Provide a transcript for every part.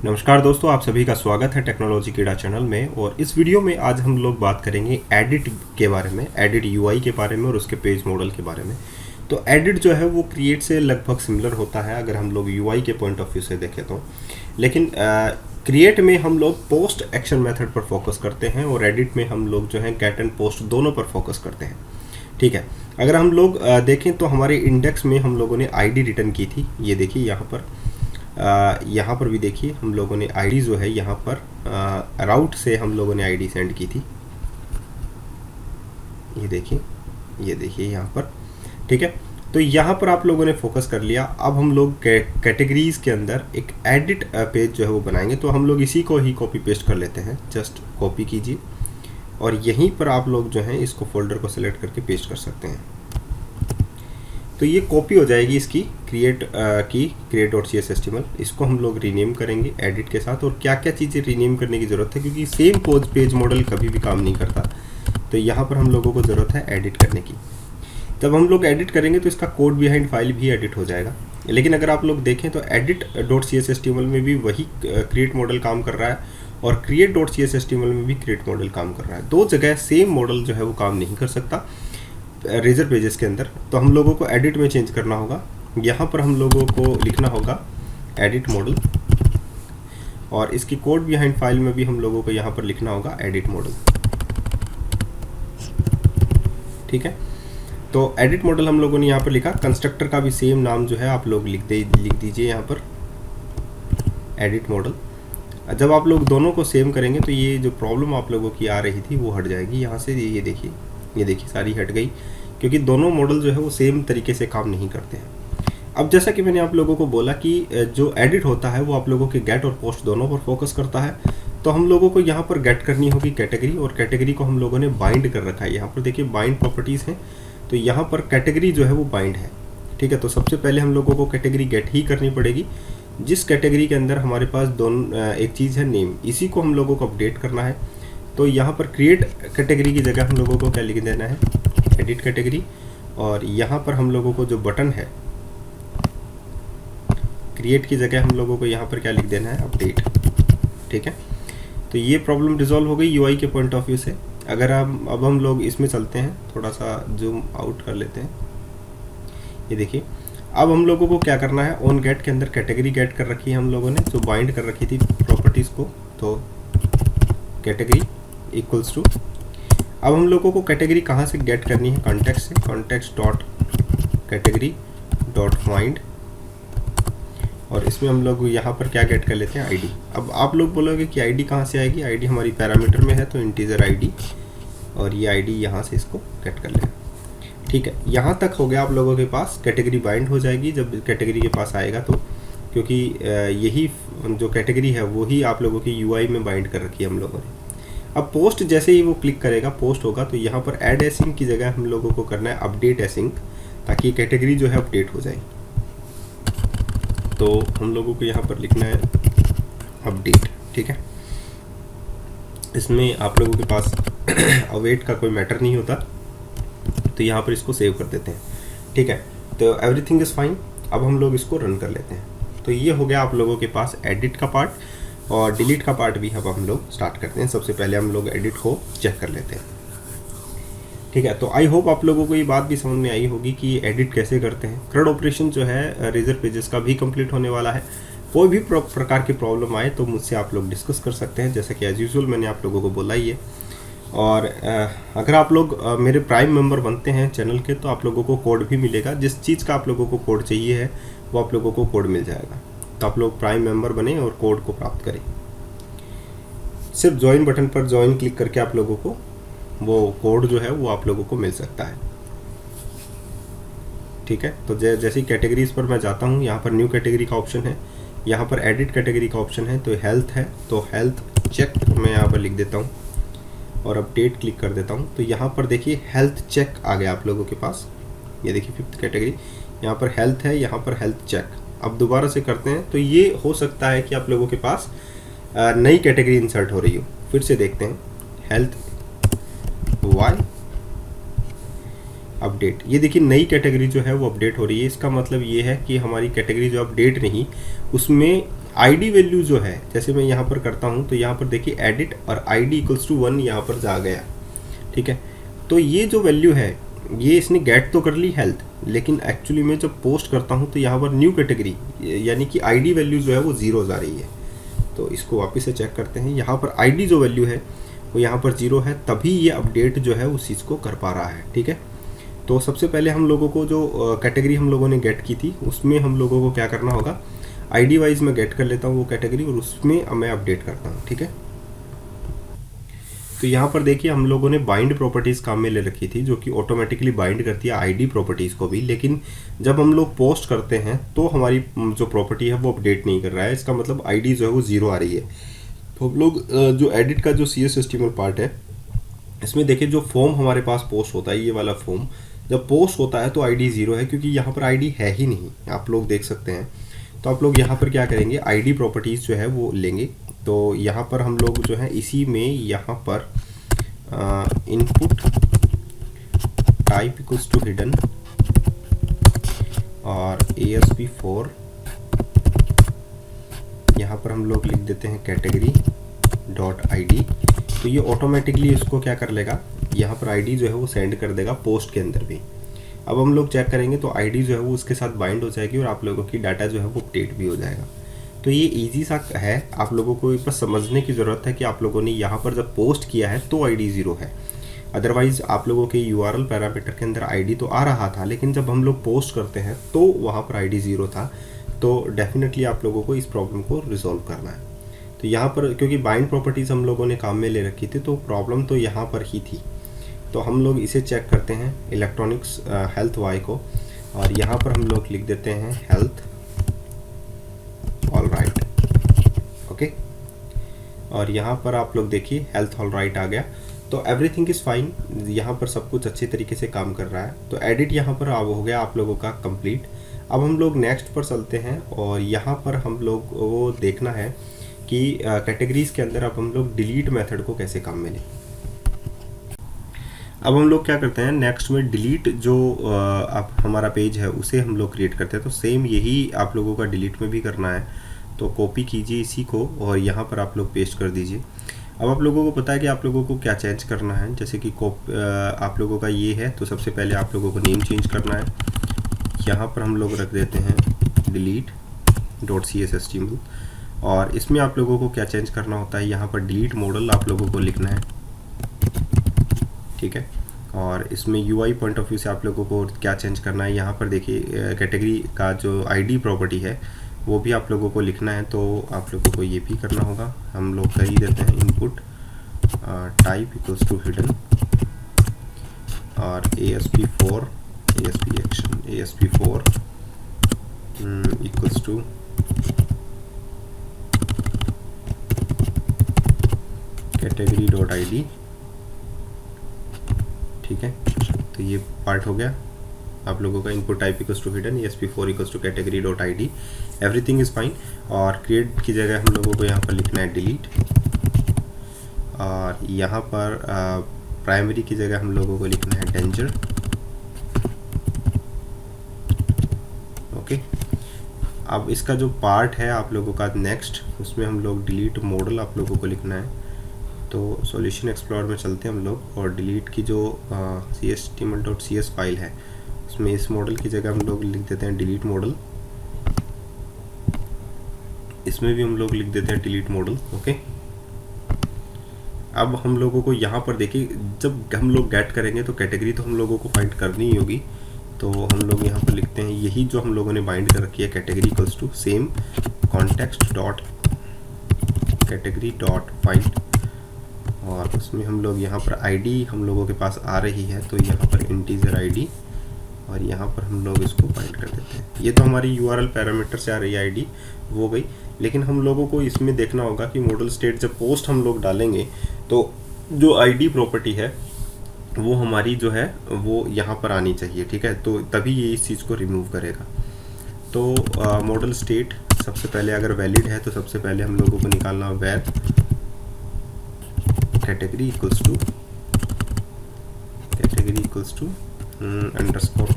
नमस्कार दोस्तों, आप सभी का स्वागत है टेक्नोलॉजी कीड़ा चैनल में। और इस वीडियो में आज हम लोग बात करेंगे एडिट के बारे में, एडिट यूआई के बारे में और उसके पेज मॉडल के बारे में। तो एडिट जो है वो क्रिएट से लगभग सिमिलर होता है अगर हम लोग यूआई के पॉइंट ऑफ व्यू से देखें तो, लेकिन क्रिएट में हम लोग पोस्ट एक्शन मेथड पर फोकस करते हैं और एडिट में हम लोग जो है गेट एंड पोस्ट दोनों पर फोकस करते हैं। ठीक है, अगर हम लोग देखें तो हमारे इंडेक्स में हम लोगों ने आईडी रिटर्न की थी। ये देखिए यहाँ पर भी देखिए हम लोगों ने आईडी जो है यहाँ पर राउट से हम लोगों ने आईडी सेंड की थी। ये देखिए यहाँ पर। ठीक है, तो यहाँ पर आप लोगों ने फोकस कर लिया। अब हम लोग कैटेगरीज के अंदर एक एडिट पेज जो है वो बनाएंगे। तो हम लोग इसी को ही कॉपी पेस्ट कर लेते हैं। जस्ट कॉपी कीजिए और यहीं पर आप लोग जो है इसको फोल्डर को सिलेक्ट करके पेस्ट कर सकते हैं। तो ये कॉपी हो जाएगी इसकी create.cshtml। इसको हम लोग रीनेम करेंगे एडिट के साथ। और क्या क्या चीज़ें रीनेम करने की ज़रूरत है, क्योंकि सेम पेज मॉडल कभी भी काम नहीं करता। तो यहाँ पर हम लोगों को ज़रूरत है एडिट करने की। जब हम लोग एडिट करेंगे तो इसका कोड बिहाइंड फाइल भी एडिट हो जाएगा। लेकिन अगर आप लोग देखें तो edit.cshtml में भी वही क्रिएट मॉडल काम कर रहा है और create.cshtml में भी क्रिएट मॉडल काम कर रहा है। दो जगह सेम मॉडल जो है वो काम नहीं कर सकता रेजर पेजेस के अंदर। तो हम लोगों को एडिट में चेंज करना होगा। यहाँ पर हम लोगों को लिखना होगा एडिट मॉडल और इसकी कोड बिहाइंड फाइल में भी हम लोगोों को यहाँ पर लिखना होगा एडिट मॉडल। ठीक है, तो एडिट मॉडल हम लोगों ने यहाँ पर लिखा। कंस्ट्रक्टर का भी सेम नाम जो है आप लोग लिख दीजिए यहाँ पर एडिट मॉडल। जब आप लोग दोनों को सेम करेंगे तो ये जो प्रॉब्लम आप लोगों की आ रही थी वो हट जाएगी यहाँ से। ये देखिए सारी हट गई, क्योंकि दोनों मॉडल जो है वो सेम तरीके से काम नहीं करते हैं। अब जैसा कि मैंने आप लोगों को बोला कि जो एडिट होता है वो आप लोगों के गेट और पोस्ट दोनों पर फोकस करता है। तो हम लोगों को यहाँ पर गेट करनी होगी कैटेगरी, और कैटेगरी को हम लोगों ने बाइंड कर रखा है। यहाँ पर देखिए बाइंड प्रॉपर्टीज़ हैं, तो यहाँ पर कैटेगरी जो है वो बाइंड है। ठीक है, तो सबसे पहले हम लोगों को कैटेगरी गेट ही करनी पड़ेगी। जिस कैटेगरी के अंदर हमारे पास एक चीज़ है नेम, इसी को हम लोगों को अपडेट करना है। तो यहाँ पर क्रिएट कैटेगरी की जगह हम लोगों को क्या लिख देना है, एडिट कैटेगरी। और यहाँ पर हम लोगों को जो बटन है क्रिएट की जगह हम लोगों को यहाँ पर क्या लिख देना है, अपडेट। ठीक है, तो ये प्रॉब्लम रिजॉल्व हो गई यूआई के पॉइंट ऑफ व्यू से। अगर अब हम लोग इसमें चलते हैं, थोड़ा सा जूम आउट कर लेते हैं। ये देखिए अब हम लोगों को क्या करना है, ऑन गेट के अंदर कैटेगरी गेट कर रखी है हम लोगों ने, जो बाइंड कर रखी थी प्रॉपर्टीज़ को। तो कैटेगरी इक्वल्स टू, अब हम लोगों को कैटेगरी कहाँ से गेट करनी है, कॉन्टेक्स्ट से। Context dot category dot find, और इसमें हम लोग यहाँ पर क्या गेट कर लेते हैं, आईडी। अब आप लोग बोलोगे कि आईडी कहाँ से आएगी, आईडी हमारी पैरामीटर में है, तो इंटीजर आईडी, और ये आईडी यहाँ से इसको गेट कर लें। ठीक है, यहाँ तक हो गया आप लोगों के पास। कैटेगरी बाइंड हो जाएगी जब कैटेगरी के पास आएगा, तो क्योंकि यही जो कैटेगरी है वही आप लोगों की यूआई में बाइंड कर रखी है हम लोगों ने। अब पोस्ट जैसे ही वो क्लिक करेगा पोस्ट होगा, तो यहाँ पर ऐड एसिंग की जगह हम लोगों को करना है अपडेट एसिंग, ताकि कैटेगरी जो है अपडेट हो जाए। तो हम लोगों को यहाँ पर लिखना है अपडेट। ठीक है, इसमें आप लोगों के पास अवेट का कोई मैटर नहीं होता, तो यहाँ पर इसको सेव कर देते हैं। ठीक है, तो एवरीथिंग इज़ फाइन। अब हम लोग इसको रन कर लेते हैं। तो ये हो गया आप लोगों के पास एडिट का पार्ट, और डिलीट का पार्ट भी अब हम लोग स्टार्ट करते हैं। सबसे पहले हम लोग एडिट को चेक कर लेते हैं। ठीक है, तो आई होप आप लोगों को ये बात भी समझ में आई होगी कि एडिट कैसे करते हैं। CRUD ऑपरेशन जो है रेजर पेजेस का भी कंप्लीट होने वाला है। कोई भी प्रकार की प्रॉब्लम आए तो मुझसे आप लोग डिस्कस कर सकते हैं, जैसा कि एज यूजुअल मैंने आप लोगों को बोला ही है। और अगर आप लोग मेरे प्राइम मेंबर बनते हैं चैनल के, तो आप लोगों को कोड भी मिलेगा। जिस चीज़ का आप लोगों को कोड चाहिए है वो आप लोगों को कोड मिल जाएगा। तो आप लोग प्राइम मेंबर बने और कोड को प्राप्त करें। सिर्फ ज्वाइन बटन पर ज्वाइन क्लिक करके आप लोगों को वो कोड जो है वो आप लोगों को मिल सकता है। ठीक है, तो जैसे कैटेगरीज पर मैं जाता हूँ, यहाँ पर न्यू कैटेगरी का ऑप्शन है, यहाँ पर एडिट कैटेगरी का ऑप्शन है। तो हेल्थ है, तो हेल्थ चेक मैं यहाँ पर लिख देता हूँ और अपडेट क्लिक कर देता हूँ। तो यहाँ पर देखिए हेल्थ चेक आ गया आप लोगों के पास। ये देखिए 5th कैटेगरी, यहाँ पर हेल्थ है, यहाँ पर हेल्थ चेक। अब दोबारा से करते हैं, तो ये हो सकता है कि आप लोगों के पास नई कैटेगरी इंसर्ट हो रही हो। फिर से देखते हैं, हेल्थ वाई अपडेट। ये देखिए नई कैटेगरी जो है वो अपडेट हो रही है। इसका मतलब ये है कि हमारी कैटेगरी जो अपडेट रही उसमें आईडी वैल्यू जो है, जैसे मैं यहाँ पर करता हूँ तो यहाँ पर देखिए एडिट और आईडी इक्वल्स टू 1 यहाँ पर जा गया, ठीक है। तो ये जो वैल्यू है ये इसने गेट तो कर ली हेल्थ, लेकिन एक्चुअली मैं जब पोस्ट करता हूँ तो यहाँ पर न्यू कैटेगरी यानी कि आईडी वैल्यू जो है वो 0 आ रही है। तो इसको वापस से चेक करते हैं, यहाँ पर आईडी जो वैल्यू है वो यहाँ पर 0 है, तभी ये अपडेट जो है उस चीज़ को कर पा रहा है, ठीक है। तो सबसे पहले हम लोगों को जो कैटेगरी हम लोगों ने गेट की थी उसमें हम लोगों को क्या करना होगा, आईडी वाइज मैं गेट कर लेता हूँ वो कैटेगरी और उसमें मैं अपडेट करता हूँ, ठीक है। तो यहाँ पर देखिए हम लोगों ने बाइंड प्रॉपर्टीज़ काम में ले रखी थी जो कि ऑटोमेटिकली बाइंड करती है आईडी प्रॉपर्टीज़ को भी, लेकिन जब हम लोग पोस्ट करते हैं तो हमारी जो प्रॉपर्टी है वो अपडेट नहीं कर रहा है, इसका मतलब आईडी जो है वो 0 आ रही है। तो हम लोग जो एडिट का जो CSHTML पार्ट है इसमें देखिए जो फॉर्म हमारे पास पोस्ट होता है, ये वाला फॉर्म जब पोस्ट होता है तो आईडी 0 है, क्योंकि यहाँ पर आईडी है ही नहीं, आप लोग देख सकते हैं। तो आप लोग यहाँ पर क्या करेंगे, आईडी प्रॉपर्टीज़ जो है वो लेंगे। तो यहाँ पर हम लोग जो है इसी में यहाँ पर input type equals to hidden और ASP4 यहाँ पर हम लोग लिख देते हैं कैटेगरी डॉट ID। तो ये ऑटोमेटिकली इसको क्या कर लेगा, यहाँ पर आईडी जो है वो सेंड कर देगा पोस्ट के अंदर भी। अब हम लोग चेक करेंगे तो आईडी जो है वो उसके साथ बाइंड हो जाएगी और आप लोगों की डाटा जो है वो अपडेट भी हो जाएगा। तो ये इजी सा है, आप लोगों को बस समझने की ज़रूरत है कि आप लोगों ने यहाँ पर जब पोस्ट किया है तो आईडी 0 है। अदरवाइज़ आप लोगों के URL पैरामीटर के अंदर आईडी तो आ रहा था, लेकिन जब हम लोग पोस्ट करते हैं तो वहाँ पर आईडी 0 था। तो डेफिनेटली आप लोगों को इस प्रॉब्लम को रिजॉल्व करना है। तो यहाँ पर क्योंकि बाइंड प्रॉपर्टीज़ हम लोगों ने काम में ले रखी थी तो प्रॉब्लम तो यहाँ पर ही थी। तो हम लोग इसे चेक करते हैं इलेक्ट्रॉनिक्स हेल्थ वाई को, और यहाँ पर हम लोग लिख देते हैं हेल्थ ऑल राइट, ओके। और यहाँ पर आप लोग देखिए हेल्थ ऑल राइट आ गया। तो एवरीथिंग इज़ फाइन, यहाँ पर सब कुछ अच्छी तरीके से काम कर रहा है। तो एडिट यहाँ पर अब हो गया आप लोगों का कंप्लीट। अब हम लोग नेक्स्ट पर चलते हैं और यहाँ पर हम लोग वो देखना है कि कैटेगरीज के अंदर अब हम लोग डिलीट मेथड को कैसे काम में लें। अब हम लोग क्या करते हैं, नेक्स्ट में डिलीट जो आप हमारा पेज है उसे हम लोग क्रिएट करते हैं। तो सेम यही आप लोगों का डिलीट में भी करना है। तो कॉपी कीजिए इसी को और यहाँ पर आप लोग पेस्ट कर दीजिए। अब आप लोगों को पता है कि आप लोगों को क्या चेंज करना है, जैसे कि आप लोगों का ये है तो सबसे पहले आप लोगों को नेम चेंज करना है। यहाँ पर हम लोग रख देते हैं delete.cshtml और इसमें आप लोगों को क्या चेंज करना होता है, यहाँ पर डिलीट मॉडल आप लोगों को लिखना है, ठीक है। और इसमें UI पॉइंट ऑफ व्यू से आप लोगों को क्या चेंज करना है, यहाँ पर देखिए कैटेगरी का जो ID प्रॉपर्टी है वो भी आप लोगों को लिखना है। तो आप लोगों को ये भी करना होगा। हम लोग कर ही देते हैं input type equals to hidden और ASP4 equals to category dot ID, ठीक है। तो ये पार्ट हो गया आप लोगों का input type equals to hidden ASP4 equals to category dot ID, everything is fine. और क्रिएट की जगह हम लोगों को यहाँ पर लिखना है डिलीट और यहाँ पर प्राइमरी की जगह हम लोगों को लिखना है डेंजर, ओके। अब इसका जो पार्ट है आप लोगों का नेक्स्ट, उसमें हम लोग डिलीट मॉडल आप लोगों को लिखना है। तो सॉल्यूशन एक्सप्लोरर में चलते हैं हम लोग और डिलीट की जो html.cs फाइल है उसमें इस मॉडल की जगह हम लोग लिख देते हैं डिलीट मॉडल। इसमें भी हम लोग लिख देते हैं डिलीट मॉडल, ओके। अब हम लोगों को यहाँ पर देखिए जब हम लोग गेट करेंगे तो कैटेगरी तो हम लोगों को फाइंड करनी ही होगी। तो हम लोग यहाँ पर लिखते हैं यही जो हम लोगों ने बाइंड कर रखी है category equals to same context dot category dot find, और उसमें हम लोग यहाँ पर ID हम लोगों के पास आ रही है तो यहाँ पर इंटीजर ID और यहाँ पर हम लोग इसको बाइंड कर देते हैं। ये तो हमारी URL पैरामीटर से आ रही है ID वो गई, लेकिन हम लोगों को इसमें देखना होगा कि मॉडल स्टेट जब पोस्ट हम लोग डालेंगे तो जो ID प्रॉपर्टी है वो हमारी जो है वो यहाँ पर आनी चाहिए, ठीक है। तो तभी ये इस चीज़ को रिमूव करेगा। तो मॉडल स्टेट सबसे पहले अगर वैलिड है तो सबसे पहले हम लोगों को निकालना where category equals to underscore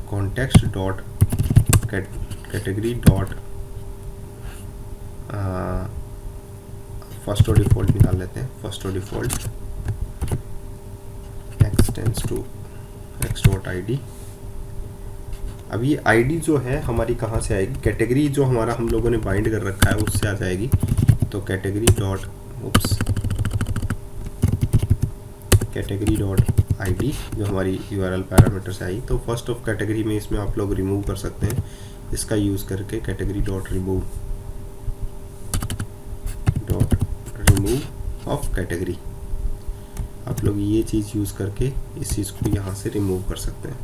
context dot category dot first और डिफ़ॉल्ट निकाल लेते हैं। फर्स्ट और default extends to x dot I D. अब ये आईडी जो है हमारी कहाँ से आएगी, कैटेगरी जो हमारा हम लोगों ने बाइंड कर रखा है उससे आ जाएगी। तो कैटेगरी डॉट आईडी जो हमारी यूआरएल पैरामीटर से आई। तो फर्स्ट ऑफ कैटेगरी में इसमें आप लोग रिमूव कर सकते हैं इसका यूज़ करके, category dot remove of category. आप लोग ये चीज़ यूज़ करके इस चीज़ को यहाँ से रिमूव कर सकते हैं।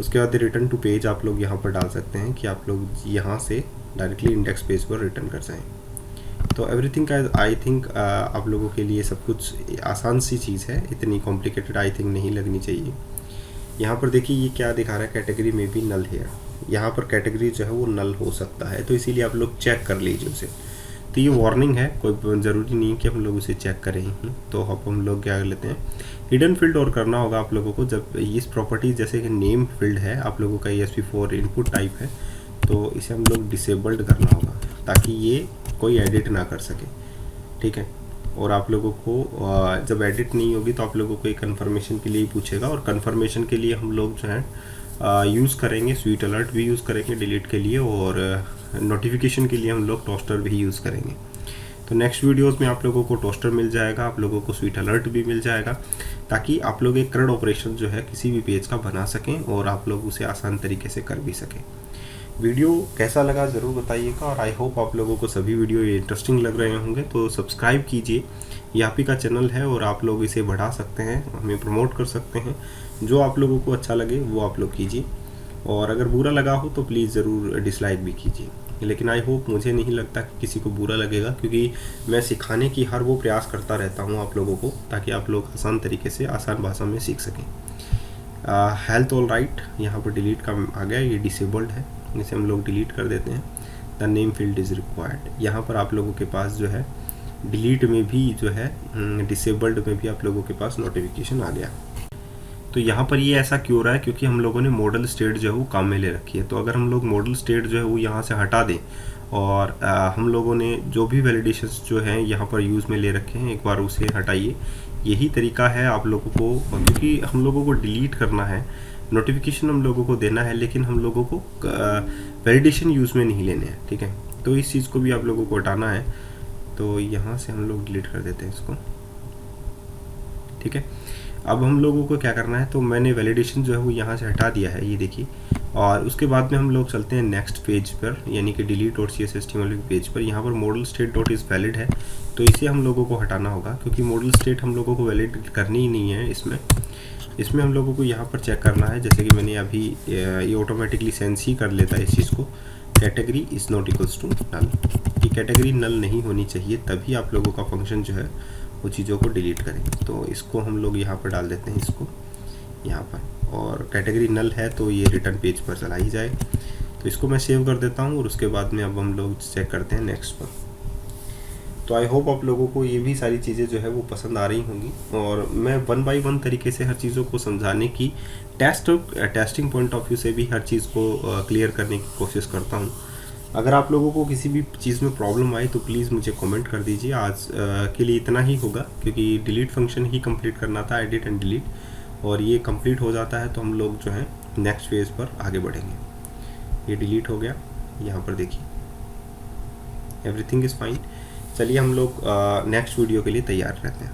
उसके बाद रिटर्न टू पेज आप लोग यहाँ पर डाल सकते हैं कि आप लोग यहाँ से डायरेक्टली इंडेक्स पेज पर रिटर्न कर जाएं। तो एवरीथिंग का आई थिंक आप लोगों के लिए सब कुछ आसान सी चीज़ है, इतनी कॉम्प्लिकेटेड आई थिंक नहीं लगनी चाहिए। यहाँ पर देखिए ये क्या दिखा रहा है, कैटेगरी में भी नल है। यहाँ पर कैटेगरी जो है वो नल हो सकता है, तो इसीलिए आप लोग चेक कर लीजिए उसे। तो ये वार्निंग है, कोई ज़रूरी नहीं कि हम लोग उसे चेक करें ही। तो अब हम लोग क्या कर लेते हैं, हिडन फील्ड और करना होगा आप लोगों को। जब इस प्रॉपर्टी जैसे कि नेम फील्ड है आप लोगों का ESP4 इनपुट टाइप है, तो इसे हम लोग डिसेबल्ड करना होगा ताकि ये कोई एडिट ना कर सके, ठीक है। और आप लोगों को जब एडिट नहीं होगी तो आप लोगों को एक कन्फर्मेशन के लिए ही पूछेगा, और कन्फर्मेशन के लिए हम लोग जो है यूज़ करेंगे स्वीट अलर्ट भी यूज़ करेंगे डिलीट के लिए, और नोटिफिकेशन के लिए हम लोग टोस्टर भी यूज़ करेंगे। तो नेक्स्ट वीडियोस में आप लोगों को टोस्टर मिल जाएगा, आप लोगों को स्वीट अलर्ट भी मिल जाएगा, ताकि आप लोग एक CRUD ऑपरेशन जो है किसी भी पेज का बना सकें और आप लोग उसे आसान तरीके से कर भी सकें। वीडियो कैसा लगा ज़रूर बताइएगा, और आई होप आप लोगों को सभी वीडियो इंटरेस्टिंग लग रहे होंगे। तो सब्सक्राइब कीजिए, यापी का चैनल है और आप लोग इसे बढ़ा सकते हैं, हमें प्रमोट कर सकते हैं। जो आप लोगों को अच्छा लगे वो आप लोग कीजिए, और अगर बुरा लगा हो तो प्लीज़ ज़रूर डिसलाइक भी कीजिए। लेकिन आई होप, मुझे नहीं लगता कि किसी को बुरा लगेगा, क्योंकि मैं सिखाने की हर वो प्रयास करता रहता हूँ आप लोगों को, ताकि आप लोग आसान तरीके से आसान भाषा में सीख सकें। हेल्थ ऑल राइट, यहाँ पर डिलीट का आ गया, ये डिसेबल्ड है, इसे हम लोग डिलीट कर देते हैं। The name field is required, यहाँ पर आप लोगों के पास जो है डिलीट में भी जो है डिसेबल्ड में भी आप लोगों के पास नोटिफिकेशन आ गया। तो यहाँ पर ये ऐसा क्यों हो रहा है, क्योंकि हम लोगों ने मॉडल स्टेट जो है वो काम में ले रखी है। तो अगर हम लोग मॉडल स्टेट जो है वो यहाँ से हटा दें, और हम लोगों ने जो भी वैलिडेशंस जो हैं यहाँ पर यूज़ में ले रखे हैं, एक बार उसे हटाइए। यही तरीका है आप लोगों को, क्योंकि हम लोगों को डिलीट करना है, नोटिफिकेशन हम लोगों को देना है, लेकिन हम लोगों को वैलिडेशन यूज़ में नहीं लेने हैं, ठीक है। तो इस चीज़ को भी आप लोगों को हटाना है। तो यहाँ से हम लोग डिलीट कर देते हैं इसको, ठीक है। अब हम लोगों को क्या करना है, तो मैंने वैलिडेशन जो है वो यहाँ से हटा दिया है, ये देखिए। और उसके बाद में हम लोग चलते हैं नेक्स्ट पेज पर, यानी कि delete.cshtml पेज पर। यहाँ पर model state dot is valid है, तो इसे हम लोगों को हटाना होगा, क्योंकि मॉडल स्टेट हम लोगों को वैलिड करनी ही नहीं है। इसमें हम लोगों को यहाँ पर चेक करना है, जैसे कि मैंने अभी ये ऑटोमेटिकली सेंस ही कर लेता है इस चीज़ को। Category is not equals to null, कि कैटेगरी नल नहीं होनी चाहिए, तभी आप लोगों का फंक्शन जो है वो चीज़ों को डिलीट करेंगे। तो इसको हम लोग यहाँ पर डाल देते हैं, इसको यहाँ पर, और कैटेगरी नल है तो ये रिटर्न पेज पर चला ही जाए। तो इसको मैं सेव कर देता हूँ, और उसके बाद में अब हम लोग चेक करते हैं नेक्स्ट पर। तो आई होप आप लोगों को ये भी सारी चीज़ें जो है वो पसंद आ रही होंगी, और मैं 1 बाय 1 तरीके से हर चीज़ों को समझाने की टेस्टिंग पॉइंट ऑफ व्यू से भी हर चीज़ को क्लियर करने की कोशिश करता हूँ। अगर आप लोगों को किसी भी चीज़ में प्रॉब्लम आए तो प्लीज़ मुझे कमेंट कर दीजिए। आज के लिए इतना ही होगा, क्योंकि डिलीट फंक्शन ही कंप्लीट करना था, एडिट एंड डिलीट, और ये कंप्लीट हो जाता है तो हम लोग जो है नेक्स्ट फेज़ पर आगे बढ़ेंगे। ये डिलीट हो गया, यहाँ पर देखिए एवरीथिंग इज़ फाइन। चलिए हम लोग नेक्स्ट वीडियो के लिए तैयार रहते हैं।